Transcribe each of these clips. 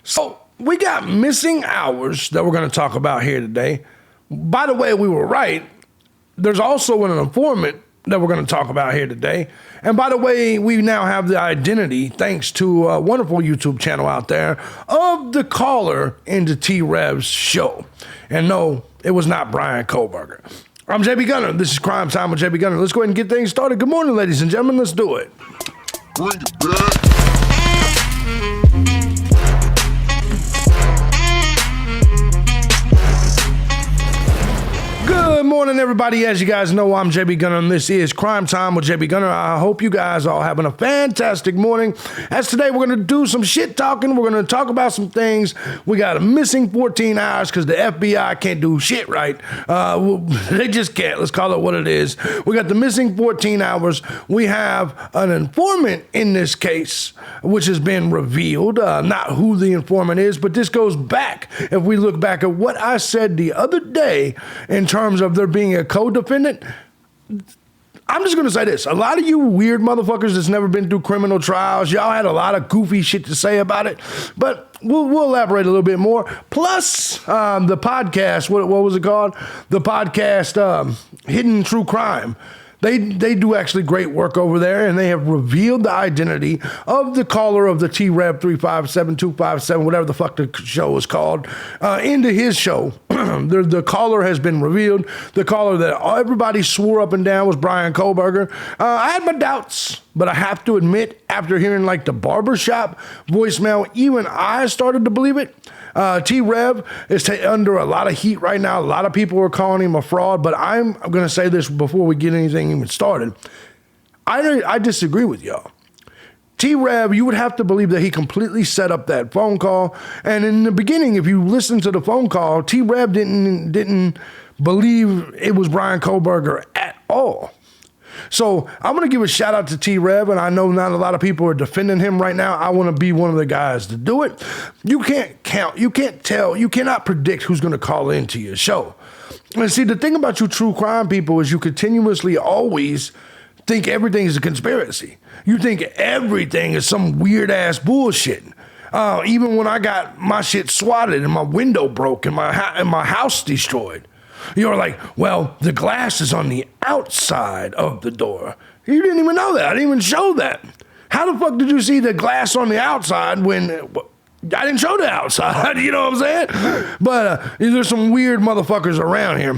So we got missing hours that we're going to talk about here today. By the way, we were right. There's also an informant that we're going to talk about here today. And by the way, we now have the identity, thanks to a wonderful YouTube channel out there, of the caller into T-Rev's show. And no, it was not Brian Kohberger. I'm JB This is Crime Time with JB Gunner. Let's go ahead and get things started. Good morning, ladies and gentlemen. Let's do it. Bring it back. Good morning, everybody. As you guys know, I'm JB Gunner, and this is Crime Time with JB Gunner. I hope you guys are having a fantastic morning. As today, we're going to do some shit talking. We're going to talk about some things. We got a missing 14 hours because the FBI can't do shit right. They just can't. Let's call it what it is. We got the missing 14 hours. We have an informant in this case, which has been revealed. Not who the informant is, but this goes back. If we look back at what I said the other day in terms of there being a co-defendant, I'm just going to say this. A lot of you weird motherfuckers that's never been through criminal trials, y'all had a lot of goofy shit to say about it, but we'll elaborate a little bit more. Plus, the podcast, what was it called? The podcast, Hidden True Crime. They do actually great work over there, and they have revealed the identity of the caller of the T-Rev 357-257, whatever the fuck the show is called, into his show. The caller has been revealed. The caller that everybody swore up and down was Brian Kohberger. I had my doubts, but I have to admit, after hearing like the barbershop voicemail, even I started to believe it. T-Rev is under a lot of heat right now. A lot of people are calling him a fraud, but I'm going to say this before we get anything even started. I disagree with y'all. T-Rev, you would have to believe that he completely set up that phone call. And in the beginning, if you listen to the phone call, T-Rev didn't believe it was Brian Kohberger at all. So I'm going to give a shout out to T-Rev, and I know not a lot of people are defending him right now. I want to be one of the guys to do it. You can't count, you can't tell, you cannot predict who's going to call into your show. And see, the thing about you true crime people is you continuously always think everything is a conspiracy. You think everything is some weird ass bullshit. Even when I got my shit swatted and my window broke and my house destroyed. You're like, well, the glass is on the outside of the door. You didn't even know that. I didn't even show that. How the fuck did you see the glass on the outside when I didn't show the outside? You know what I'm saying? But there's some weird motherfuckers around here.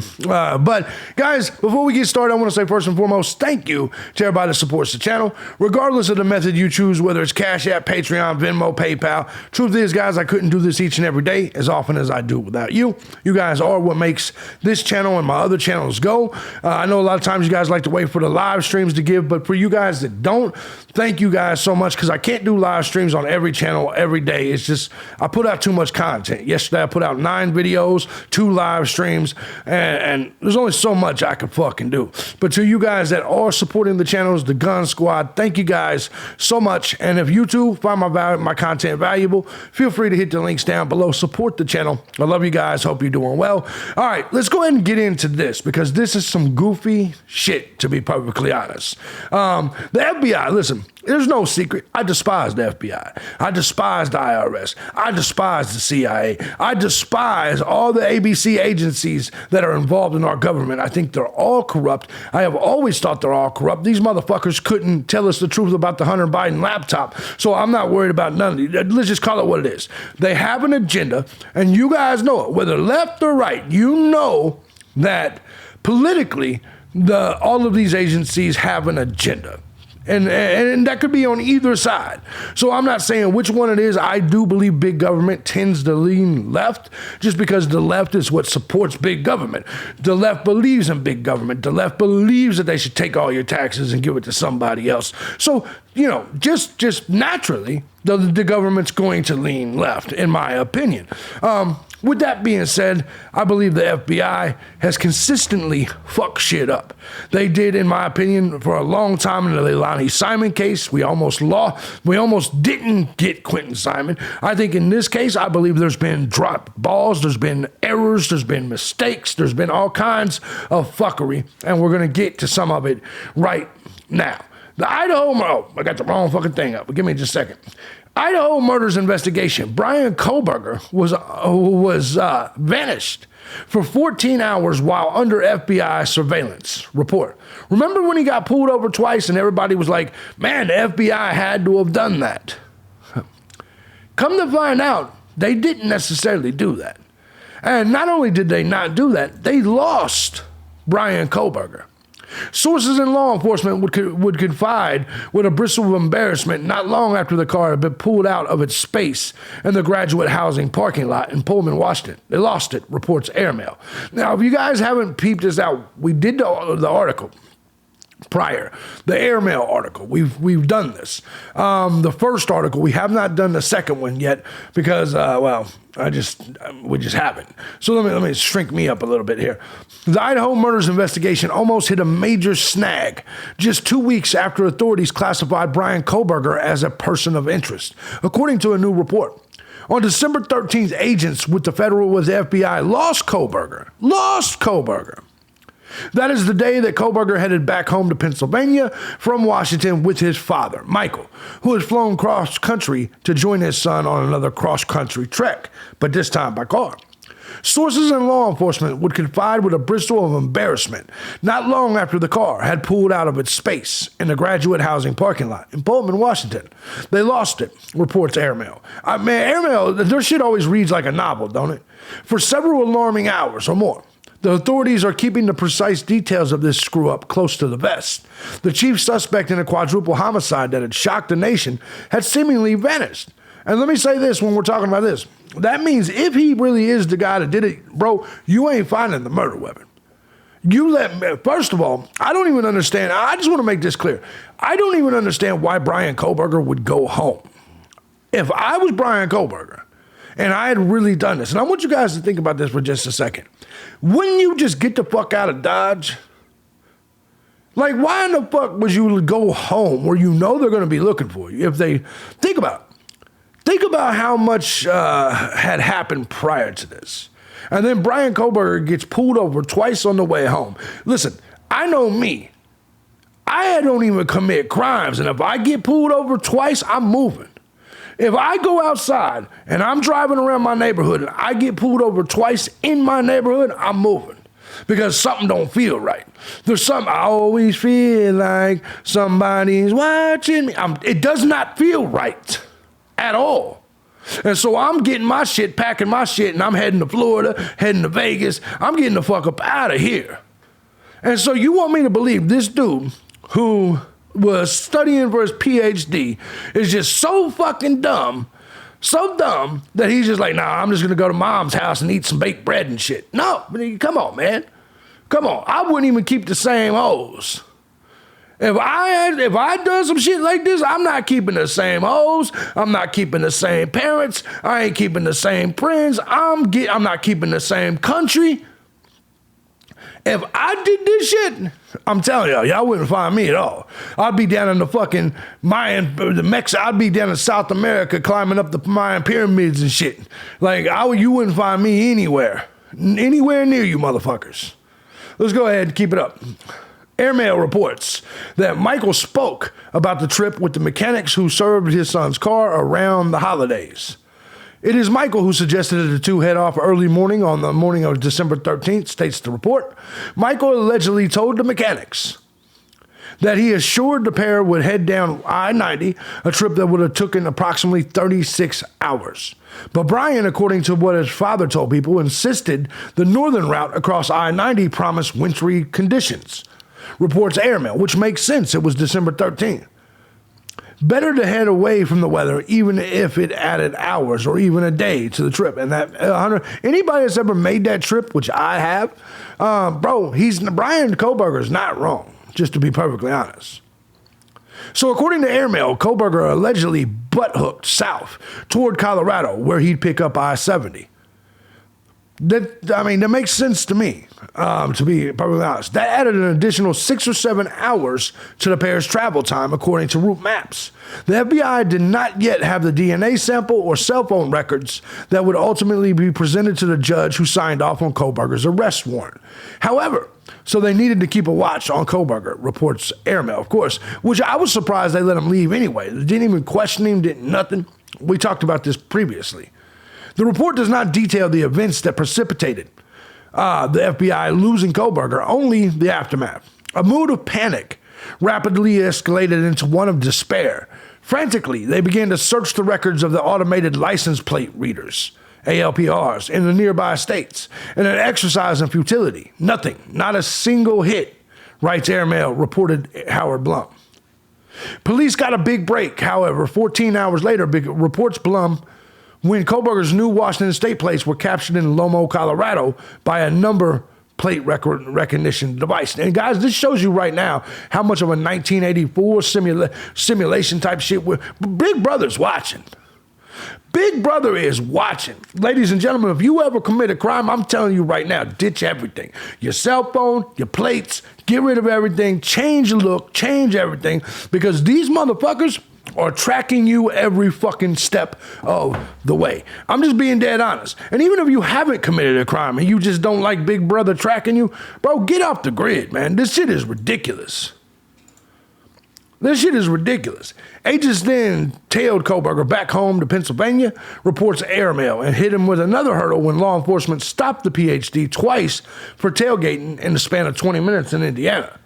But guys, before we get started, I want to say first and foremost, thank you to everybody that supports the channel, regardless of the method you choose, whether it's Cash App, Patreon, Venmo, PayPal. Truth is, guys, I couldn't do this each and every day as often as I do without you. You guys are what makes this channel and my other channels go. I know a lot of times you guys like to wait for the live streams to give, but for you guys that don't, thank you guys so much, because I can't do live streams on every channel every day. It's just, I put out too much content. Yesterday, I put out 9 videos, 2 live streams, and there's only so much I can fucking do. But to you guys that are supporting the channels, the Gun Squad, thank you guys so much. And if you too find my content valuable, feel free to hit the links down below. Support the channel. I love you guys. Hope you're doing well. All right, let's go ahead and get into this, because this is some goofy shit, to be perfectly honest. The FBI, listen, there's no secret. I despise the FBI. I despise the IRS. I despise the CIA. I despise all the ABC agencies that are involved in our government. I think they're all corrupt. I have always thought they're all corrupt. These motherfuckers couldn't tell us the truth about the Hunter Biden laptop, so I'm not worried about none of these. Let's just call it what it is. They have an agenda, and you guys know it, whether left or right. You know that politically, all of these agencies have an agenda. And that could be on either side. So I'm not saying which one it is. I do believe big government tends to lean left, just because the left is what supports big government. The left believes in big government. The left believes that they should take all your taxes and give it to somebody else. So, you know, just naturally, the government's going to lean left, in my opinion. With that being said, I believe the FBI has consistently fucked shit up. They did, in my opinion, for a long time in the Leilani Simon case. We almost didn't get Quentin Simon. I think in this case, I believe there's been dropped balls, there's been errors, there's been mistakes, there's been all kinds of fuckery, and we're gonna get to some of it right now. The Idaho, I got the wrong fucking thing up, but give me just a second. Idaho murders investigation. Brian Kohberger was vanished for 14 hours while under FBI surveillance. Report. Remember when he got pulled over twice and everybody was like, man, the FBI had to have done that. Come to find out, they didn't necessarily do that. And not only did they not do that, they lost Brian Kohberger. Sources in law enforcement would confide with a bristle of embarrassment not long after the car had been pulled out of its space in the graduate housing parking lot in Pullman, Washington. They lost it, reports Airmail. Now, if you guys haven't peeped this out, we did the article prior, the Airmail article. We've done this. The first article, we have not done the second one yet because, we just haven't. So let me shrink me up a little bit here. The Idaho murders investigation almost hit a major snag just 2 weeks after authorities classified Brian Kohberger as a person of interest, according to a new report. On December 13th, agents with the FBI lost Kohberger. That is the day that Kohberger headed back home to Pennsylvania from Washington with his father, Michael, who had flown cross-country to join his son on another cross-country trek, but this time by car. Sources in law enforcement would confide with a bristle of embarrassment not long after the car had pulled out of its space in the graduate housing parking lot in Pullman, Washington. They lost it, reports Airmail. Airmail, their shit always reads like a novel, don't it? For several alarming hours or more. The authorities are keeping the precise details of this screw-up close to the vest. The chief suspect in a quadruple homicide that had shocked the nation had seemingly vanished. And let me say this when we're talking about this. That means if he really is the guy that did it, bro, you ain't finding the murder weapon. First of all, I don't even understand. I just want to make this clear. I don't even understand why Brian Kohberger would go home. If I was Brian Kohberger and I had really done this, and I want you guys to think about this for just a second. Wouldn't you just get the fuck out of Dodge? Like, why in the fuck would you go home where you know they're going to be looking for you? If they think about how much had happened prior to this. And then Brian Kohberger gets pulled over twice on the way home. Listen, I know me. I don't even commit crimes. And if I get pulled over twice, I'm moving. If I go outside and I'm driving around my neighborhood and I get pulled over twice in my neighborhood, I'm moving because something don't feel right. There's something I always feel like somebody's watching me. It does not feel right at all. And so I'm getting my shit, packing my shit, and I'm heading to Florida, heading to Vegas. I'm getting the fuck up out of here. And so you want me to believe this dude who was studying for his PhD is just so fucking dumb, that he's just like, nah, I'm just gonna go to mom's house and eat some baked bread and shit. No, come on, man. Come on. I wouldn't even keep the same hoes. If I done some shit like this, I'm not keeping the same hoes. I'm not keeping the same parents. I ain't keeping the same friends. I'm not keeping the same country. If I did this shit, I'm telling y'all wouldn't find me at all. I'd be down in the fucking I'd be down in South America climbing up the Mayan pyramids and shit. Like, you wouldn't find me anywhere near you motherfuckers. Let's go ahead and keep it up. Airmail reports that Michael spoke about the trip with the mechanics who served his son's car around the holidays. It is Michael who suggested that the two head off early morning on the morning of December 13th, states the report. Michael allegedly told the mechanics that he assured the pair would head down I-90, a trip that would have taken approximately 36 hours. But Brian, according to what his father told people, insisted the northern route across I-90 promised wintry conditions. Reports Airmail, which makes sense. It was December 13th. Better to head away from the weather, even if it added hours or even a day to the trip. And that anybody that's ever made that trip, which I have, Brian Kohberger is not wrong, just to be perfectly honest. So according to Airmail, Kohberger allegedly butt-hooked south toward Colorado, where he'd pick up I-70. That makes sense to me, to be perfectly honest. That added an additional 6 or 7 hours to the pair's travel time, according to route maps. The FBI did not yet have the DNA sample or cell phone records that would ultimately be presented to the judge who signed off on Kohberger's arrest warrant. However, so they needed to keep a watch on Kohberger, reports Airmail, of course, which I was surprised they let him leave anyway. They didn't even question him, didn't nothing. We talked about this previously. The report does not detail the events that precipitated the FBI losing Kohberger, only the aftermath. A mood of panic rapidly escalated into one of despair. Frantically, they began to search the records of the automated license plate readers, ALPRs, in the nearby states, in an exercise in futility. Nothing, not a single hit, writes Airmail, reported Howard Blum. Police got a big break, however. 14 hours later, reports Blum when Kohberger's new Washington state plates were captured in Lomo, Colorado by a number plate recognition device. And guys, this shows you right now how much of a 1984 simulation type shit. Big Brother's watching. Big Brother is watching. Ladies and gentlemen, if you ever commit a crime, I'm telling you right now, ditch everything. Your cell phone, your plates, get rid of everything, change your look, change everything, because these motherfuckers are tracking you every fucking step of the way. I'm just being dead honest. And even if you haven't committed a crime and you just don't like Big Brother tracking you, bro, get off the grid, man. This shit is ridiculous. This shit is ridiculous. Agents then tailed Kohberger back home to Pennsylvania, reports Airmail, and hit him with another hurdle when law enforcement stopped the PhD twice for tailgating in the span of 20 minutes in Indiana.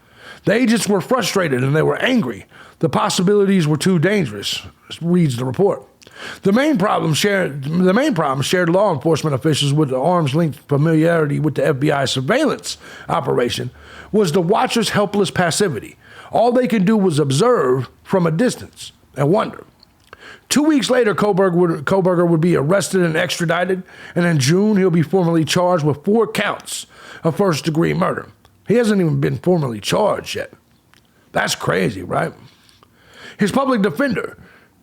The agents were frustrated and they were angry. The possibilities were too dangerous, reads the report. The main problem shared law enforcement officials with the arm's length familiarity with the FBI surveillance operation was the watchers' helpless passivity. All they could do was observe from a distance and wonder. 2 weeks later, Kohberger would be arrested and extradited, and in June, he'll be formally charged with 4 counts of first-degree murder. He hasn't even been formally charged yet. That's crazy, right? His public defender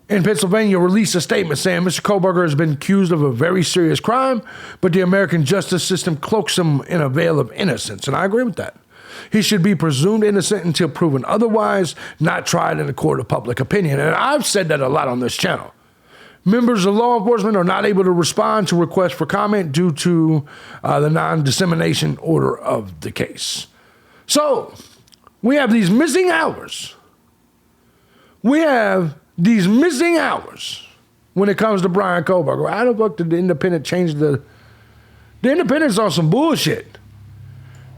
in Pennsylvania released a statement saying Mr. Kohberger has been accused of a very serious crime, but the American justice system cloaks him in a veil of innocence, and I agree with that. He should be presumed innocent until proven otherwise, not tried in a court of public opinion. And I've said that a lot on this channel. Members of law enforcement are not able to respond to requests for comment due to the non-dissemination order of the case. So, we have these missing hours. We have these missing hours when it comes to Brian Kohberger. How the fuck did the Independent change the Independent's on some bullshit.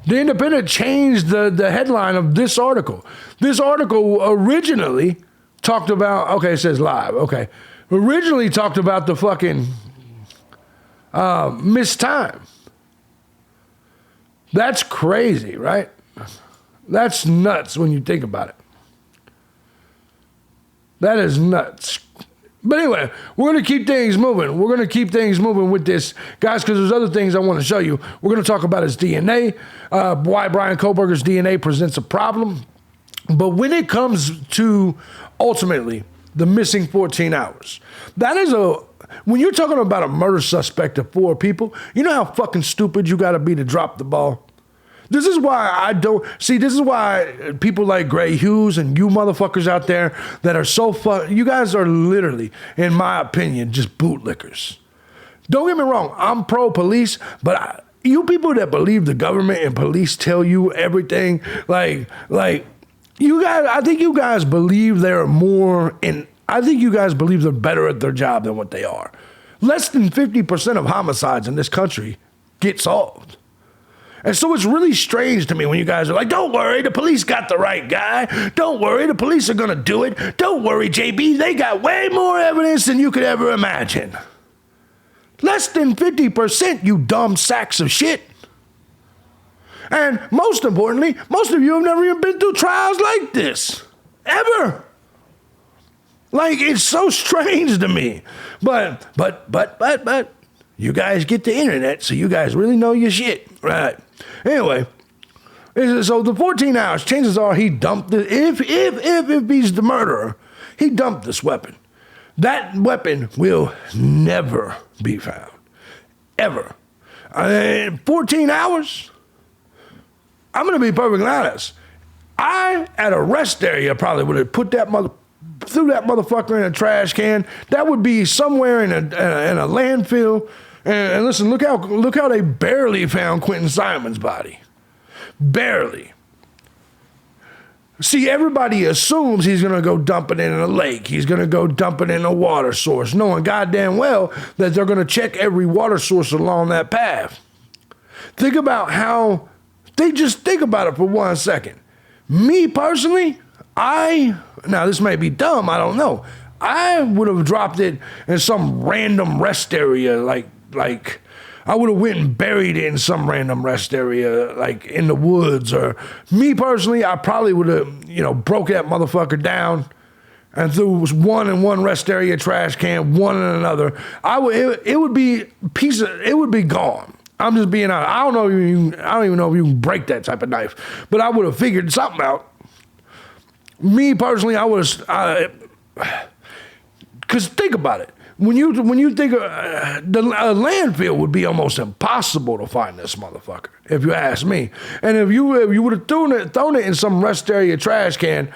The Independent changed the headline of this article. This article originally talked about, okay, it says live, okay. Originally talked about the fucking missed time. That's crazy, right? That's nuts when you think about it. That is nuts. But anyway, we're going to keep things moving. We're going to keep things moving with this, guys, because there's other things I want to show you. We're going to talk about his DNA, why Brian Kohberger's DNA presents a problem. But when it comes to, ultimately, the missing 14 hours, that is when you're talking about a murder suspect of 4 people, you know how fucking stupid you got to be to drop the ball? This is why this is why people like Gray Hughes and you motherfuckers out there that are so you guys are literally, in my opinion, just bootlickers. Don't get me wrong, I'm pro-police, but you people that believe the government and police tell you everything, like you guys, I think you guys believe I think you guys believe they're better at their job than what they are. Less than 50% of homicides in this country get solved. And so it's really strange to me when you guys are like, don't worry, the police got the right guy. Don't worry, the police are going to do it. Don't worry, JB, they got way more evidence than you could ever imagine. Less than 50%, you dumb sacks of shit. And most importantly, most of you have never even been through trials like this. Ever. Like, it's so strange to me. But, you guys get the internet, so you guys really know your shit. Right. Anyway, so the 14 hours, chances are he dumped it. If he's the murderer, he dumped this weapon. That weapon will never be found. Ever. 14 hours? I'm going to be perfectly honest. I, at a rest area, probably would have put threw that motherfucker in a trash can. That would be somewhere in a landfill. And listen, look how they barely found Quentin Simon's body. Barely. See, everybody assumes he's going to go dump it in a lake. He's going to go dump it in a water source, knowing goddamn well that they're going to check every water source along that path. Think about think about it for 1 second. Me personally, now this may be dumb, I don't know. I would have dropped it in some random rest area, like I would have went and buried it in some random rest area, like in the woods. Or me personally, I probably would have, broke that motherfucker down and threw one in one rest area trash can, one in another. It would be gone. I'm just being honest. I don't even know if you can break that type of knife, but I would have figured something out. Me personally, because think about it. When you think of a landfill would be almost impossible to find this motherfucker, if you ask me. And if you would have thrown it in some rest area trash can,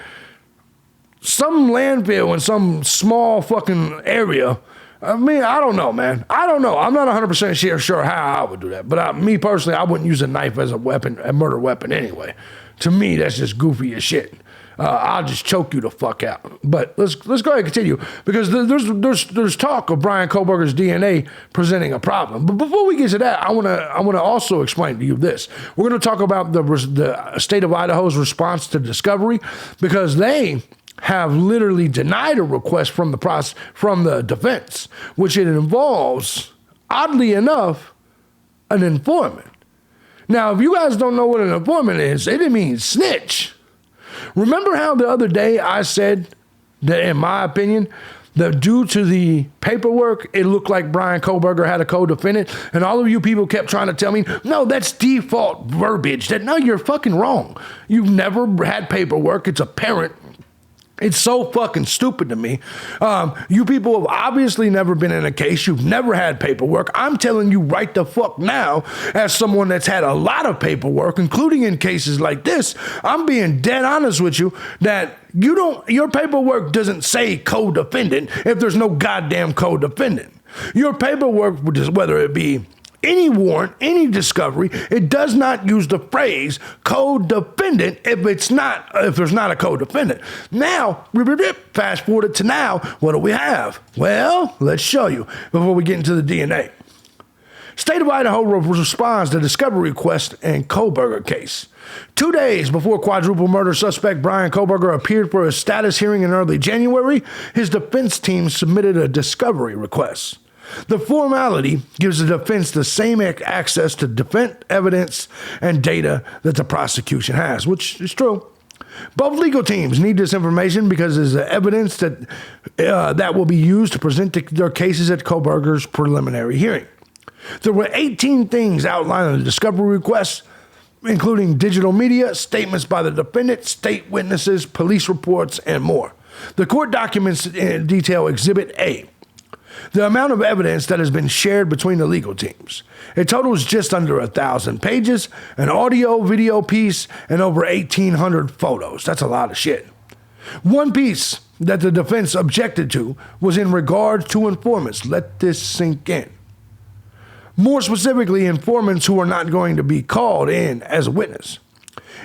some landfill in some small fucking area. I mean, I don't know, man. I don't know. I'm not 100% sure how I would do that. But me personally, I wouldn't use a knife as a weapon, a murder weapon anyway. To me, that's just goofy as shit. I'll just choke you the fuck out. But let's go ahead and continue, because there's talk of Brian Kohberger's DNA presenting a problem. But before we get to that, I want to also explain to you this. We're going to talk about the state of Idaho's response to discovery, because they have literally denied a request from the defense, which it involves, oddly enough, an informant. Now, if you guys don't know what an informant is, it means snitch. Remember how the other day I said that, in my opinion, that due to the paperwork, it looked like Brian Kohberger had a co-defendant, and all of you people kept trying to tell me, no, that's default verbiage. No, you're fucking wrong. You've never had paperwork. It's apparent. It's so fucking stupid to me. You people have obviously never been in a case. You've never had paperwork. I'm telling you right the fuck now, as someone that's had a lot of paperwork, including in cases like this, I'm being dead honest with you that your paperwork doesn't say co-defendant if there's no goddamn co-defendant. Your paperwork, whether it be any warrant, any discovery, it does not use the phrase co-defendant if there's not a co-defendant. Now, fast forward to now, what do we have? Well, let's show you before we get into the DNA. State of Idaho responds to discovery request in Kohberger case. 2 days before quadruple murder suspect Brian Kohberger appeared for a status hearing in early January, his defense team submitted a discovery request. The formality gives the defense the same access to defense evidence and data that the prosecution has, which is true. Both legal teams need this information because it's evidence that will be used to present their cases at Kohberger's preliminary hearing. There were 18 things outlined in the discovery request, including digital media, statements by the defendant, state witnesses, police reports, and more. The court documents detail Exhibit A, the amount of evidence that has been shared between the legal teams. It totals just under 1,000 pages, an audio, video piece, and over 1,800 photos. That's a lot of shit. One piece that the defense objected to was in regard to informants. Let this sink in. More specifically, informants who are not going to be called in as a witness.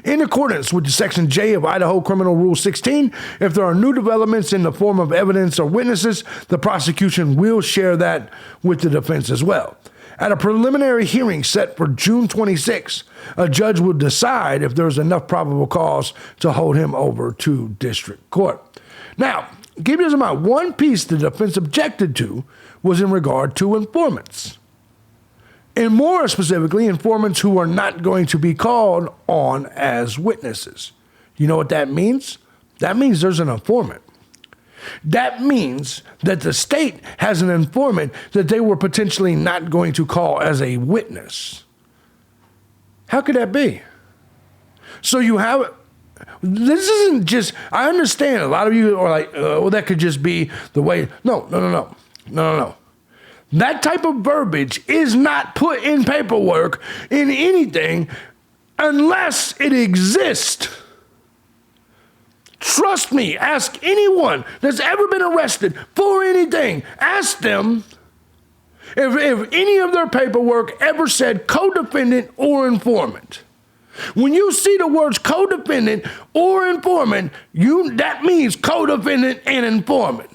In accordance with Section J of Idaho Criminal Rule 16, if there are new developments in the form of evidence or witnesses, the prosecution will share that with the defense as well. At a preliminary hearing set for June 26, a judge will decide if there's enough probable cause to hold him over to district court. Now, keep this in mind, one piece the defense objected to was in regard to informants. And more specifically, informants who are not going to be called on as witnesses. You know what that means? That means there's an informant. That means that the state has an informant that they were potentially not going to call as a witness. How could that be? So you have, this isn't just, I understand a lot of you are like, well, that could just be the way. No. That type of verbiage is not put in paperwork in anything unless it exists. Trust me, ask anyone that's ever been arrested for anything. Ask them if any of their paperwork ever said co-defendant or informant. When you see the words co-defendant or informant, that means co-defendant and informant.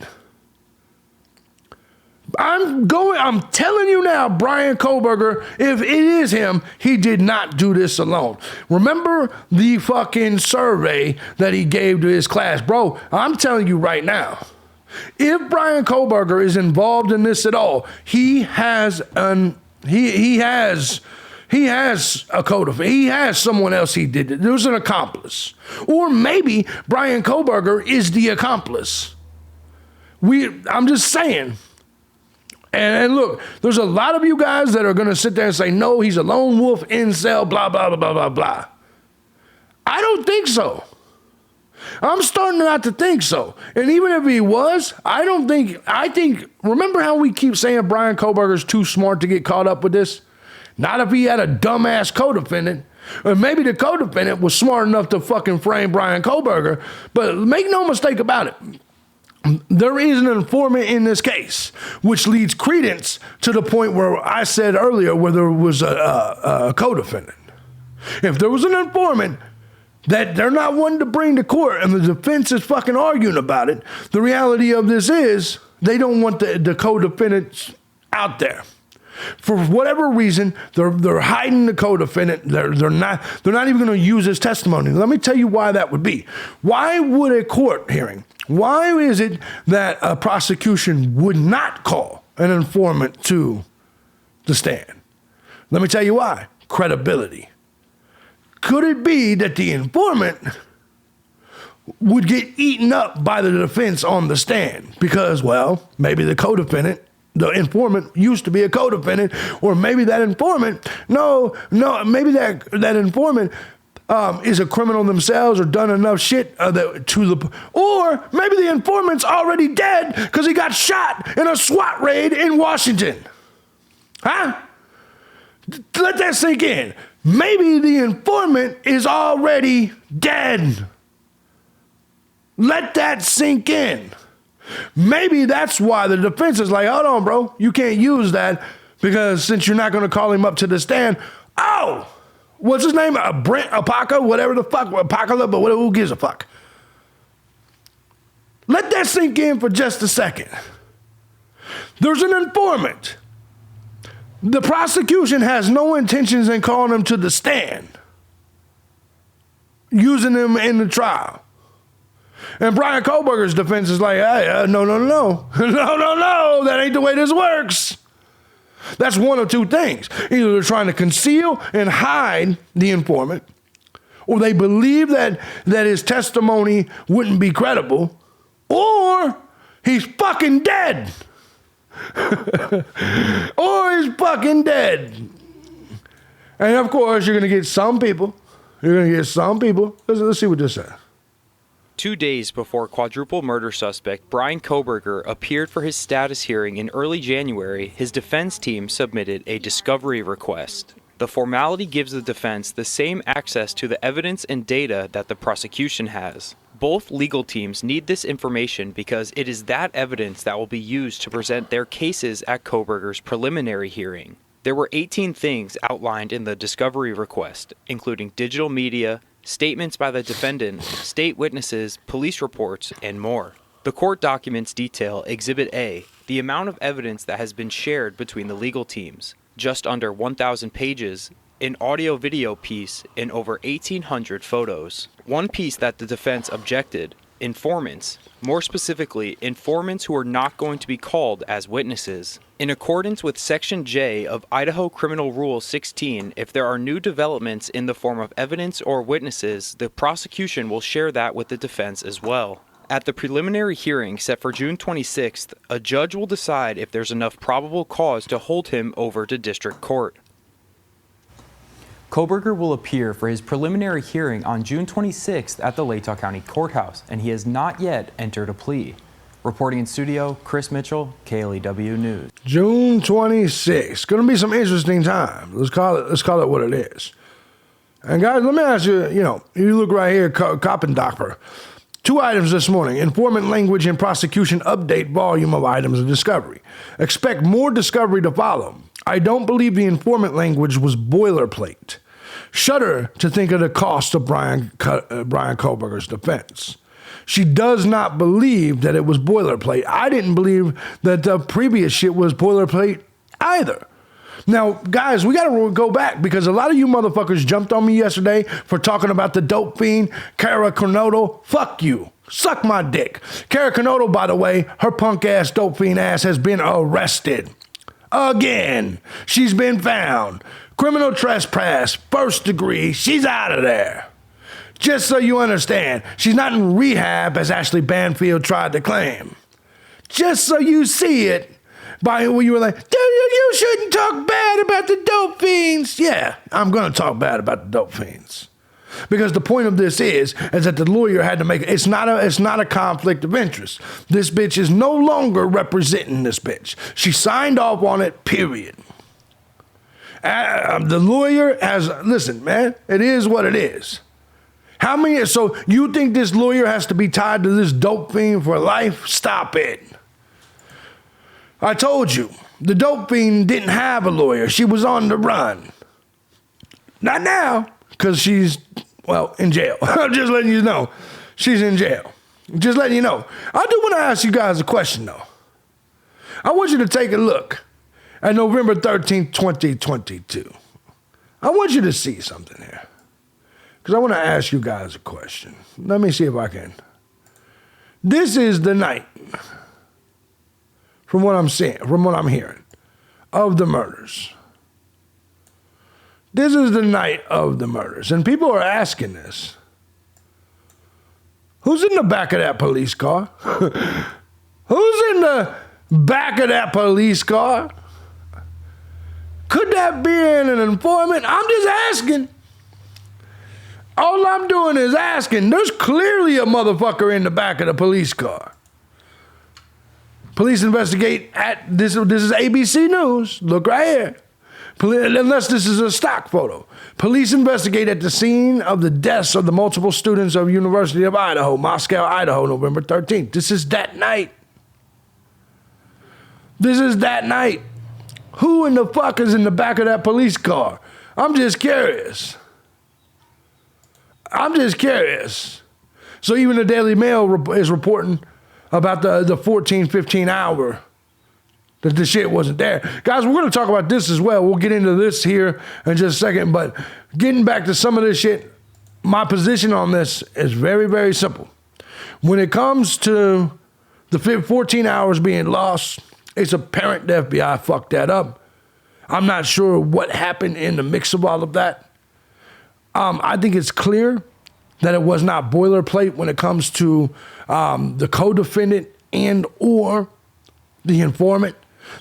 I'm telling you now, Brian Kohberger, if it is him, he did not do this alone. Remember the fucking survey that he gave to his class? Bro, I'm telling you right now, if Brian Kohberger is involved in this at all, he has a co-defendant. He has someone else he did it. There's an accomplice. Or maybe Brian Kohberger is the accomplice. I'm just saying. And look, there's a lot of you guys that are going to sit there and say, no, he's a lone wolf, incel, blah, blah, blah, blah, blah, blah. I don't think so. I'm starting not to think so. And even if he was, I think, remember how we keep saying Brian Kohberger's too smart to get caught up with this? Not if he had a dumbass co-defendant. Or maybe the co-defendant was smart enough to fucking frame Brian Kohberger. But make no mistake about it. There is an informant in this case, which leads credence to the point where I said earlier where there was a co-defendant. If there was an informant that they're not wanting to bring to court and the defense is fucking arguing about it, the reality of this is they don't want the co-defendants out there. For whatever reason, they're hiding the co-defendant. They're not even going to use his testimony. Let me tell you why that would be. Why would a court hearing? Why is it that a prosecution would not call an informant to the stand? Let me tell you why. Credibility. Could it be that the informant would get eaten up by the defense on the stand? Because, well, maybe the co-defendant, the informant used to be a co-defendant, or maybe that informant, maybe that informant is a criminal themselves or done enough shit or maybe the informant's already dead because he got shot in a SWAT raid in Washington. Huh? Let that sink in. Maybe the informant is already dead. Let that sink in. Maybe that's why the defense is like, hold on, bro, you can't use that because since you're not going to call him up to the stand, what's his name? Brent Apaka, whatever the fuck, Apocalypse, but who gives a fuck? Let that sink in for just a second. There's an informant. The prosecution has no intentions in calling him to the stand, using him in the trial. And Brian Kohberger's defense is like, hey, no, that ain't the way this works. That's one of two things. Either they're trying to conceal and hide the informant, or they believe that his testimony wouldn't be credible, or he's fucking dead. Or he's fucking dead. And of course, you're going to get some people. Let's see what this says. 2 days before quadruple murder suspect Brian Kohberger appeared for his status hearing in early January, his defense team submitted a discovery request. The formality gives the defense the same access to the evidence and data that the prosecution has. Both legal teams need this information because it is that evidence that will be used to present their cases at Kohberger's preliminary hearing. There were 18 things outlined in the discovery request, including digital media, statements by the defendant, state witnesses, police reports, and more. The court documents detail Exhibit A, the amount of evidence that has been shared between the legal teams, just under 1,000 pages, an audio-video piece, and over 1,800 photos. One piece that the defense objected, informants, more specifically, informants who are not going to be called as witnesses. In accordance with Section J of Idaho Criminal Rule 16, if there are new developments in the form of evidence or witnesses, the prosecution will share that with the defense as well. At the preliminary hearing set for June 26th, a judge will decide if there's enough probable cause to hold him over to district court. Kohberger will appear for his preliminary hearing on June 26th at the Latah County Courthouse, and he has not yet entered a plea. Reporting in studio, Chris Mitchell, KLEW News. June 26th. Going to be some interesting time. Let's call it what it is. And guys, let me ask you, you look right here, Koppendorfer. 2 items this morning. Informant language and prosecution update volume of items of discovery. Expect more discovery to follow. I don't believe the informant language was boilerplate. Shudder to think of the cost of Brian Kohberger's defense. She does not believe that it was boilerplate. I didn't believe that the previous shit was boilerplate either. Now, guys, we got to go back because a lot of you motherfuckers jumped on me yesterday for talking about the dope fiend, Kara Cornoto. Fuck you. Suck my dick. Kara Cornoto, by the way, her punk ass, dope fiend ass has been arrested. Again. She's been found. Criminal trespass, first degree. She's out of there. Just so you understand, she's not in rehab as Ashley Banfield tried to claim. Just so you see it. By when you were like, dude, you shouldn't talk bad about the dope fiends. Yeah, I'm going to talk bad about the dope fiends. Because the point of this is that the lawyer had to make it's not a conflict of interest. This bitch is no longer representing this bitch. She signed off on it, period. The lawyer has, listen, man, it is what it is. So you think this lawyer has to be tied to this dope fiend for life? Stop it. I told you, the dope fiend didn't have a lawyer. She was on the run. Not now, because she's, well, in jail. I'm just letting you know. She's in jail. Just letting you know. I do want to ask you guys a question, though. I want you to take a look at November 13th, 2022. I want you to see something here. Because I want to ask you guys a question. Let me see if I can. This is the night. From what I'm seeing, from what I'm hearing, of the murders. This is the night of the murders. And people are asking this. Who's in the back of that police car? Who's in the back of that police car? Could that be an informant? I'm just asking. All I'm doing is asking. There's clearly a motherfucker in the back of the police car. Police investigate at this is ABC News. Look right here. Unless this is a stock photo. Police investigate at the scene of the deaths of the multiple students of University of Idaho, Moscow, Idaho, November 13th. This is that night. This is that night. Who in the fuck is in the back of that police car? I'm just curious. I'm just curious. So even the Daily Mail is reporting about the 14, 15 hour that the shit wasn't there. Guys, we're going to talk about this as well. We'll get into this here in just a second. But getting back to some of this shit, my position on this is very, very simple. When it comes to the 14 hours being lost, it's apparent the FBI fucked that up. I'm not sure what happened in the mix of all of that. I think it's clear that it was not boilerplate when it comes to the co-defendant and or the informant.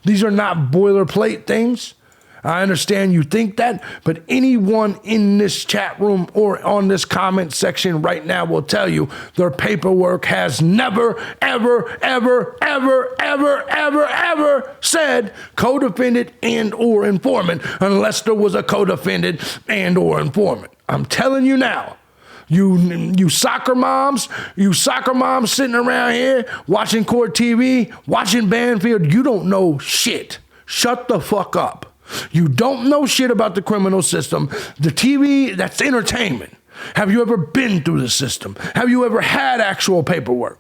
These are not boilerplate things. I understand you think that, but anyone in this chat room or on this comment section right now will tell you their paperwork has never, ever, ever, ever, ever, ever, ever said co-defendant and or informant unless there was a co-defendant and or informant. I'm telling you now. You soccer moms sitting around here watching court TV, watching Banfield, you don't know shit. Shut the fuck up. You don't know shit about the criminal system. The TV, that's entertainment. Have you ever been through the system? Have you ever had actual paperwork?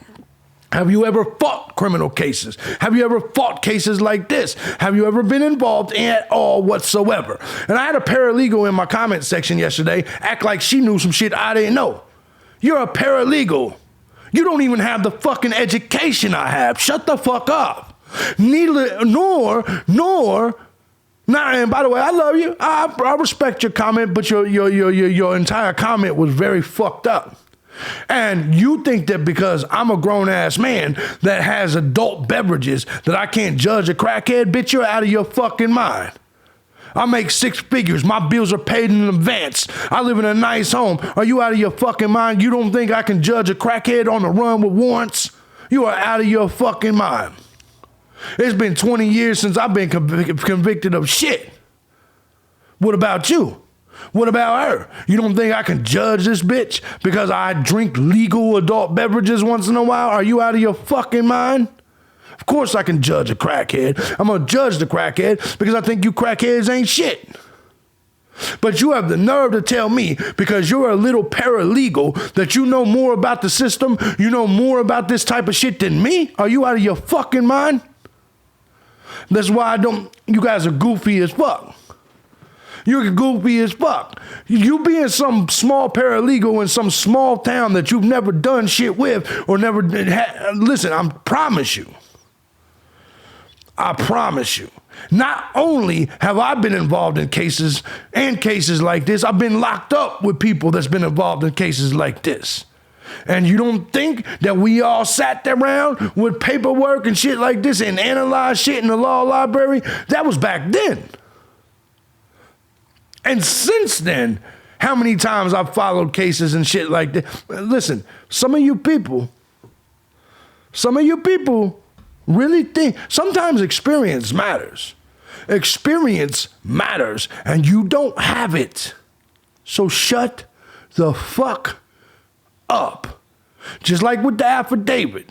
Have you ever fought criminal cases? Have you ever fought cases like this? Have you ever been involved at all whatsoever? And I had a paralegal in my comment section yesterday act like she knew some shit I didn't know. You're a paralegal. You don't even have the fucking education I have. Shut the fuck up. And by the way, I love you. I respect your comment, but your entire comment was very fucked up. And you think that because I'm a grown-ass man that has adult beverages that I can't judge a crackhead? Bitch, you're out of your fucking mind. I make 6 figures. My bills are paid in advance. I live in a nice home. Are you out of your fucking mind? You don't think I can judge a crackhead on the run with warrants? You are out of your fucking mind. It's been 20 years since I've been convicted of shit. What about you? What about her? You don't think I can judge this bitch because I drink legal adult beverages once in a while? Are you out of your fucking mind? Of course I can judge a crackhead. I'm going to judge the crackhead because I think you crackheads ain't shit. But you have the nerve to tell me, because you're a little paralegal, that you know more about the system, you know more about this type of shit than me? Are you out of your fucking mind? That's why you guys are goofy as fuck. You're goofy as fuck. You being some small paralegal in some small town that you've never done shit with or never listen, I promise you. Not only have I been involved in cases like this, I've been locked up with people that's been involved in cases like this. And you don't think that we all sat around with paperwork and shit like this and analyzed shit in the law library? That was back then. And since then, how many times I've followed cases and shit like that? Listen, some of you people really think sometimes experience matters. Experience matters, and you don't have it. So shut the fuck up. Just like with the affidavit.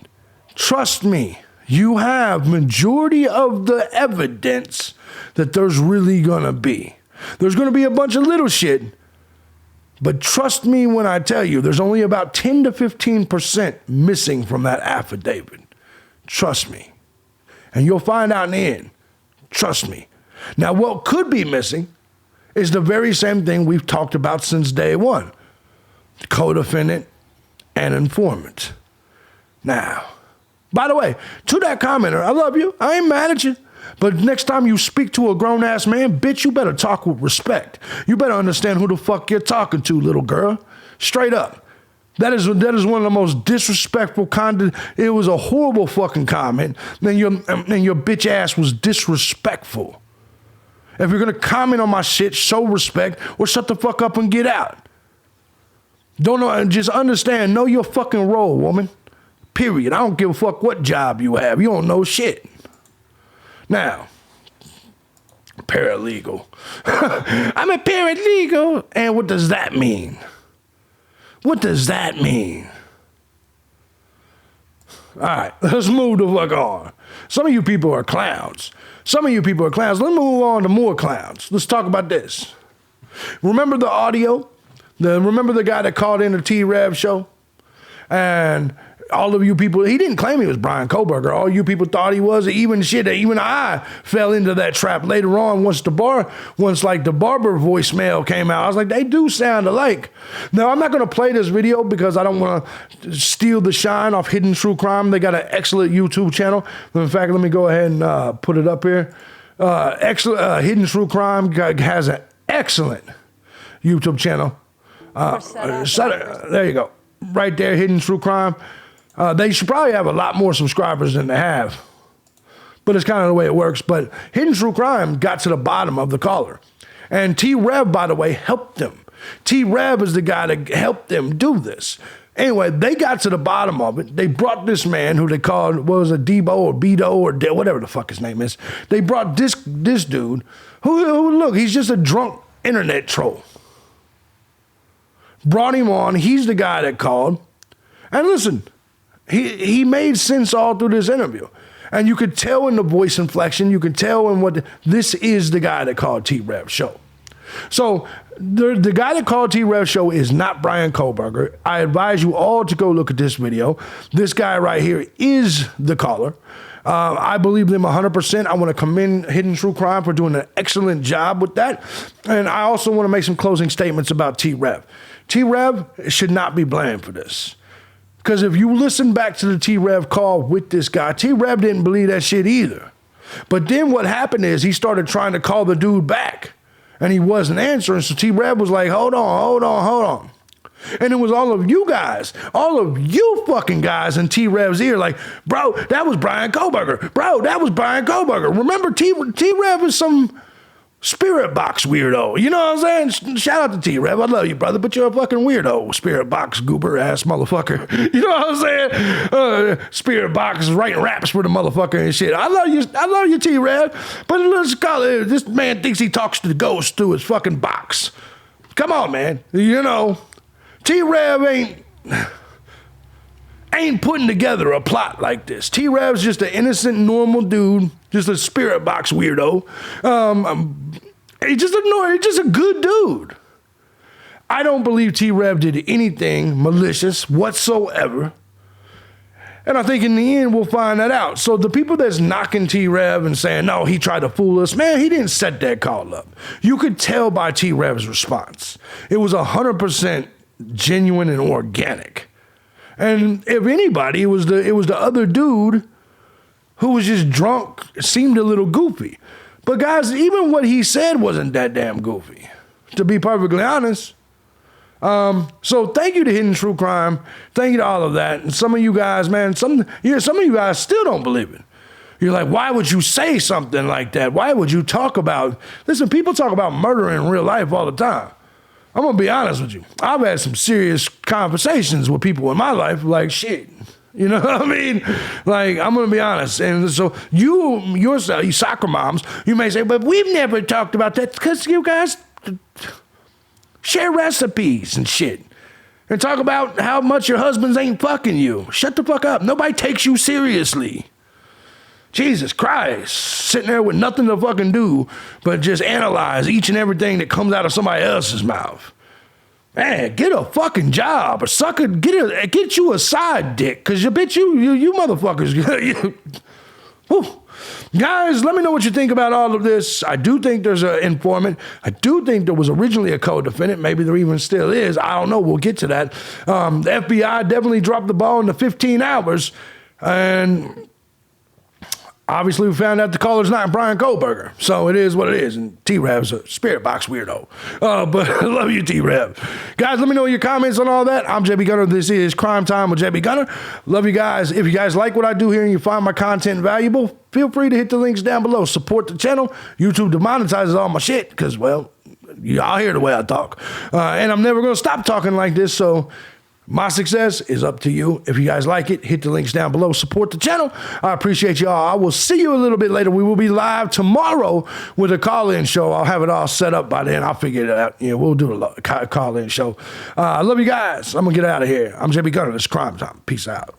Trust me, you have majority of the evidence that there's really gonna be. There's gonna be a bunch of little shit, but trust me when I tell you, there's only about 10 to 15% missing from that affidavit. Trust me. And you'll find out in the end. Trust me. Now, what could be missing is the very same thing we've talked about since day one. Co-defendant and informant. Now, by the way, to that commenter, I love you. I ain't mad at you. But next time you speak to a grown-ass man, bitch, you better talk with respect. You better understand who the fuck you're talking to, little girl. Straight up. That is one of the most disrespectful it was a horrible fucking comment. Then your bitch ass was disrespectful. If you're gonna comment on my shit, show respect or shut the fuck up and get out. Don't know, just understand, know your fucking role, woman. Period. I don't give a fuck what job you have. You don't know shit. Now, paralegal. I'm a paralegal. And what does that mean? What does that mean? All right, let's move the fuck on. Some of you people are clowns. Let's move on to more clowns. Let's talk about this. Remember the audio? Remember the guy that called in the T-Rev show? And all of you people, he didn't claim he was Brian Kohberger. All you people thought he was. Even I fell into that trap later on once the barber voicemail came out. I was like, they do sound alike. Now, I'm not going to play this video because I don't want to steal the shine off Hidden True Crime. They got an excellent YouTube channel. In fact, let me go ahead and put it up here. Hidden True Crime has an excellent YouTube channel. There you go. Right there, Hidden True Crime. They should probably have a lot more subscribers than they have. But it's kind of the way it works. But Hidden True Crime got to the bottom of the caller. And T-Rev, by the way, helped them. T-Rev is the guy that helped them do this. Anyway, they got to the bottom of it. They brought this man who they called, what was it, Debo or Beto or whatever the fuck his name is. They brought this dude who, look, he's just a drunk internet troll. Brought him on. He's the guy that called. And listen, he made sense all through this interview. And you could tell in the voice inflection, you could tell in what, this is the guy that called T-Rev show. So the guy that called T-Rev show is not Brian Kohberger. I advise you all to go look at this video. This guy right here is the caller. I believe them 100%. I want to commend Hidden True Crime for doing an excellent job with that. And I also want to make some closing statements about T-Rev. T-Rev should not be blamed for this. Because if you listen back to the T-Rev call with this guy, T-Rev didn't believe that shit either. But then what happened is he started trying to call the dude back. And he wasn't answering. So T-Rev was like, hold on. And it was all of you guys, all of you fucking guys in T-Rev's ear like, bro, that was Brian Kohberger. Bro, that was Brian Kohberger. Remember, T-Rev is some spirit box weirdo. You know what I'm saying? Shout out to T-Rev. I love you, brother, but you're a fucking weirdo. Spirit box goober ass motherfucker. You know what I'm saying? Spirit box writing raps for the motherfucker and shit. I love you, T-Rev. But let's call it, this man thinks he talks to the ghost through his fucking box. Come on, man. You know, T-Rev ain't putting together a plot like this. T-Rev's just an innocent, normal dude, just a spirit box weirdo. He's just a good dude. I don't believe T-Rev did anything malicious whatsoever. And I think in the end, we'll find that out. So the people that's knocking T-Rev and saying, no, he tried to fool us, man, he didn't set that call up. You could tell by T-Rev's response. It was 100% genuine and organic. And if anybody, it was the other dude who was just drunk, seemed a little goofy. But guys, even what he said wasn't that damn goofy, to be perfectly honest. So thank you to Hidden True Crime. Thank you to all of that. And some of you guys, man, some of you guys still don't believe it. You're like, why would you say something like that? Why would you talk about, listen, people talk about murder in real life all the time. I'm going to be honest with you. I've had some serious conversations with people in my life, like, shit. You know what I mean? Like, I'm going to be honest. And so you soccer moms, you may say, but we've never talked about that because you guys share recipes and shit. And talk about how much your husbands ain't fucking you. Shut the fuck up. Nobody takes you seriously. Jesus Christ. Sitting there with nothing to fucking do but just analyze each and everything that comes out of somebody else's mouth. Man, get a fucking job or sucker. Get you a side dick. Cause you bitch, you motherfuckers. Whew. Guys, let me know what you think about all of this. I do think there's an informant. I do think there was originally a co-defendant. Maybe there even still is. I don't know. We'll get to that. The FBI definitely dropped the ball in the 15 hours. And obviously we found out the caller's not Brian Kohberger. So it is what it is. And T-Rev's a spirit box weirdo. But I love you, T-Rev. Guys, let me know your comments on all that. I'm JB Gunner. This is Crime Time with JB Gunner. Love you guys. If you guys like what I do here and you find my content valuable, feel free to hit the links down below. Support the channel. YouTube demonetizes all my shit because, well, y'all hear the way I talk. And I'm never going to stop talking like this. So my success is up to you. If you guys like it, hit the links down below. Support the channel. I appreciate y'all. I will see you a little bit later. We will be live tomorrow with a call-in show. I'll have it all set up by then. I'll figure it out. Yeah, we'll do a call-in show. I love you guys. I'm going to get out of here. I'm JB Gunner. It's Crime Time. Peace out.